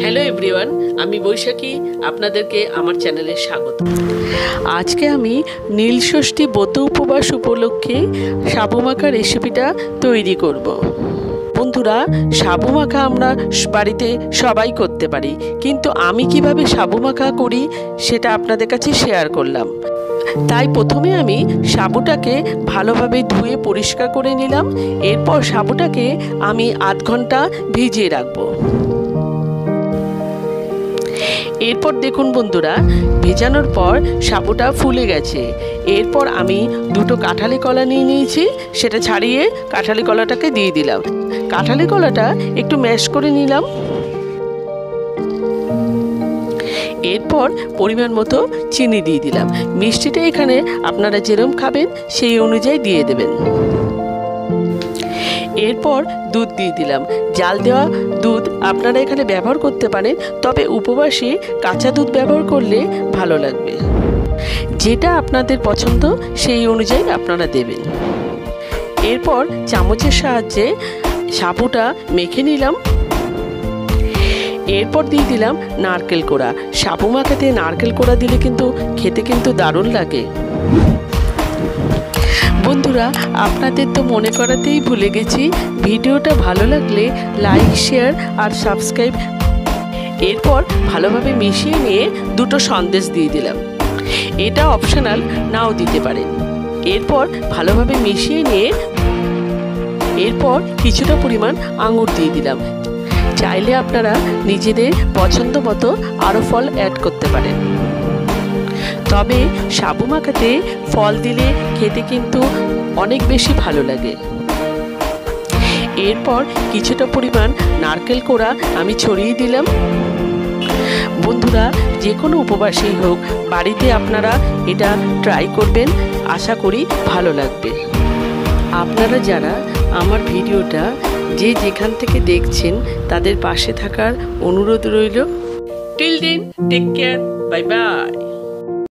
Hello everyone, আমি বৈশাখী, আপনাদেরকে আমার চ্যানেলে স্বাগত। আজকে আমি নীলষষ্ঠী ব্রত উপবাস উপলক্ষে সাবু মাখা রেসিপিটা তৈরি করব। বন্ধুরা, সাবু মাখা আমরা বাড়িতে সবাই করতে পারি, কিন্তু আমি কিভাবে সাবু মাখা করি সেটা আপনাদের কাছে শেয়ার করলাম। তাই প্রথমে আমি সাবুটাকে ভালোভাবে ধুয়ে পরিষ্কার করে নিলাম। এরপর সাবুটাকে আমি আধ ঘন্টা ভিজিয়ে রাখবো। এরপর দেখুন বন্ধুরা, ভেজানোর পর সাবুটা ফুলে গেছে। এরপর আমি দুটো কাঁঠালি কলা নিয়ে নিয়েছি, সেটা ছাড়িয়ে কাঁঠালি কলাটাকে দিয়ে দিলাম। কাঁঠালি কলাটা একটু ম্যাশ করে নিলাম। এরপর পরিমাণ মতো চিনি দিয়ে দিলাম। মিষ্টিটা এখানে আপনারা যেরকম খাবেন সেই অনুযায়ী দিয়ে দেবেন। এরপর দুধ দিয়ে দিলাম। জাল দেওয়া দুধ আপনারা এখানে ব্যবহার করতে পারেন, তবে উপবাসে কাঁচা দুধ ব্যবহার করলে ভালো লাগবে। যেটা আপনাদের পছন্দ সেই অনুযায়ী আপনারা দেবেন। এরপর চামচের সাহায্যে সাবুটা মেখে নিলাম। এরপর দিয়ে দিলাম নারকেল কোড়া। সাবু মাখাতে নারকেল কোড়া দিলে কিন্তু খেতে কিন্তু দারুণ লাগে। বন্ধুরা, আপনাদের তো মনে করাতেই ভুলে গেছি, ভিডিওটা ভালো লাগলে লাইক, শেয়ার আর সাবস্ক্রাইব। এরপর ভালোভাবে মিশিয়ে নিয়ে দুটো সন্দেশ দিয়ে দিলাম। এটা অপশনাল, নাও দিতে পারেন। এরপর ভালোভাবে মিশিয়ে নিয়ে এরপর কিছুটা পরিমাণ আঙুর দিয়ে দিলাম। চাইলে আপনারা নিজেদের পছন্দ মতো আরও ফল অ্যাড করতে পারেন, তবে সাবু মাখাতে ফল দিলে খেতে কিন্তু অনেক বেশি ভালো লাগে। এরপর কিছুটা পরিমাণ নারকেল কোড়া আমি ছড়িয়ে দিলাম। বন্ধুরা, যে কোনো উপবাসেই হোক বাড়িতে আপনারা এটা ট্রাই করবেন, আশা করি ভালো লাগবে। আপনারা যারা আমার ভিডিওটা যে যেখান থেকে দেখছেন তাদের পাশে থাকার অনুরোধ রইল। Till then, take care, bye by.